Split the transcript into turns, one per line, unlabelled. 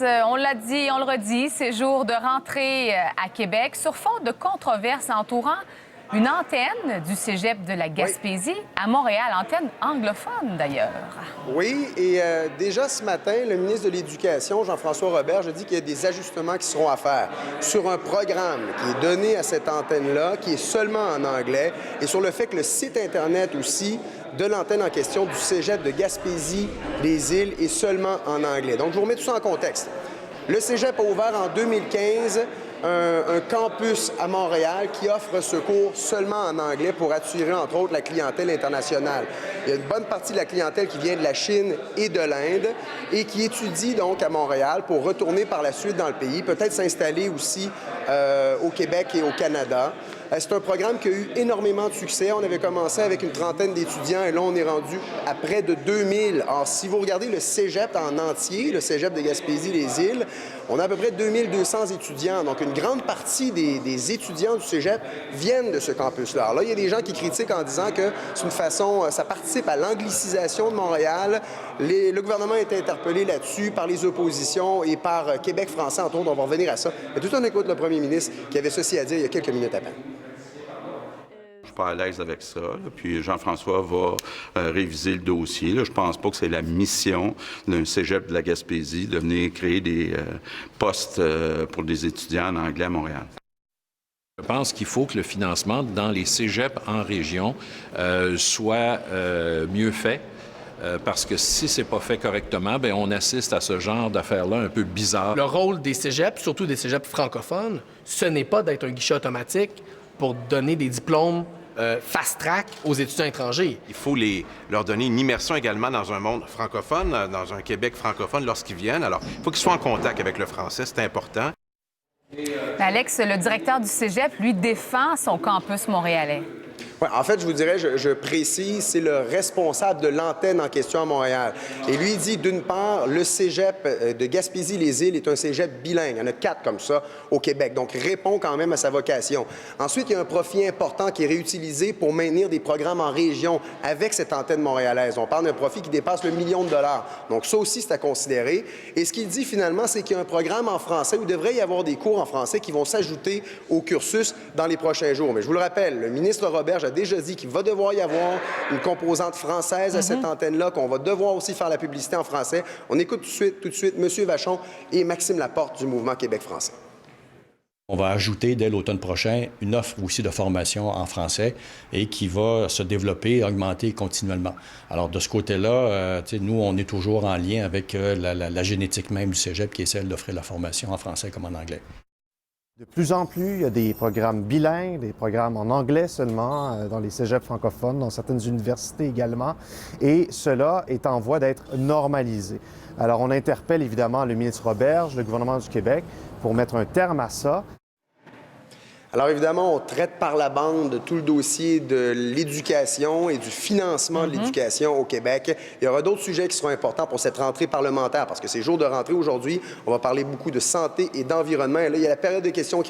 Alex, on l'a dit, on le redit, c'est jour de rentrée à Québec sur fond de controverses entourant une antenne du cégep de la Gaspésie à Montréal, antenne anglophone d'ailleurs.
Oui, et déjà ce matin, le ministre de l'Éducation, Jean-François Roberge, a dit qu'il y a des ajustements qui seront à faire sur un programme qui est donné à cette antenne-là, qui est seulement en anglais, et sur le fait que le site Internet aussi de l'antenne en question du cégep de Gaspésie-les-Îles est seulement en anglais. Donc, je vous remets tout ça en contexte. Le cégep a ouvert en 2015 un campus à Montréal qui offre ce cours seulement en anglais pour attirer, entre autres, la clientèle internationale. Il y a une bonne partie de la clientèle qui vient de la Chine et de l'Inde et qui étudie donc à Montréal pour retourner par la suite dans le pays, peut-être s'installer aussi au Québec et au Canada. C'est un programme qui a eu énormément de succès. On avait commencé avec une trentaine d'étudiants et là, on est rendu à près de 2000. Alors, si vous regardez le cégep en entier, le cégep de Gaspésie-les-Îles, on a à peu près 2200 étudiants. Donc, une grande partie des étudiants du cégep viennent de ce campus-là. Alors là, il y a des gens qui critiquent en disant que c'est une façon, ça participe à l'anglicisation de Montréal. Le gouvernement a été interpellé là-dessus par les oppositions et par Québec français, entre autres. On va revenir à ça. Mais tout en écoute le premier ministre qui avait ceci à dire il y a quelques minutes à peine.
Je suis pas à l'aise avec ça. Là. Puis Jean-François va réviser le dossier. Là. Je pense pas que c'est la mission d'un cégep de la Gaspésie de venir créer des postes pour des étudiants en anglais à Montréal.
Je pense qu'il faut que le financement dans les cégeps en région soit mieux fait. Parce que si c'est pas fait correctement, bien, on assiste à ce genre d'affaires-là un peu bizarres.
Le rôle des cégeps, surtout des cégeps francophones, ce n'est pas d'être un guichet automatique pour donner des diplômes fast-track aux étudiants étrangers.
Il faut leur donner une immersion également dans un monde francophone, dans un Québec francophone lorsqu'ils viennent. Alors, il faut qu'ils soient en contact avec le français, c'est important.
Alex, le directeur du cégep, lui, défend son campus montréalais.
Ouais, en fait, je vous dirais, je précise, c'est le responsable de l'antenne en question à Montréal. Et lui, il dit, d'une part, le cégep de Gaspésie-les-Îles est un cégep bilingue. Il y en a 4 comme ça au Québec. Donc, répond quand même à sa vocation. Ensuite, il y a un profit important qui est réutilisé pour maintenir des programmes en région avec cette antenne montréalaise. On parle d'un profit qui dépasse le $1 million. Donc, ça aussi, c'est à considérer. Et ce qu'il dit finalement, c'est qu'il y a un programme en français où il devrait y avoir des cours en français qui vont s'ajouter au cursus dans les prochains jours. Mais je vous le rappelle, le ministre Roberge a déjà dit qu'il va devoir y avoir une composante française à cette antenne-là, qu'on va devoir aussi faire la publicité en français. On écoute tout de suite M. Vachon et Maxime Laporte du Mouvement Québec français.
On va ajouter dès l'automne prochain une offre aussi de formation en français et qui va se développer et augmenter continuellement. Alors, de ce côté-là, nous, on est toujours en lien avec la génétique même du cégep qui est celle d'offrir la formation en français comme en anglais.
De plus en plus, il y a des programmes bilingues, des programmes en anglais seulement, dans les cégeps francophones, dans certaines universités également, et cela est en voie d'être normalisé. Alors, on interpelle évidemment le ministre Roberge, le gouvernement du Québec, pour mettre un terme à ça.
Alors évidemment, on traite par la bande tout le dossier de l'éducation et du financement de l'éducation au Québec. Il y aura d'autres sujets qui seront importants pour cette rentrée parlementaire parce que c'est jour de rentrée aujourd'hui. On va parler beaucoup de santé et d'environnement. Et là, il y a la période de questions qui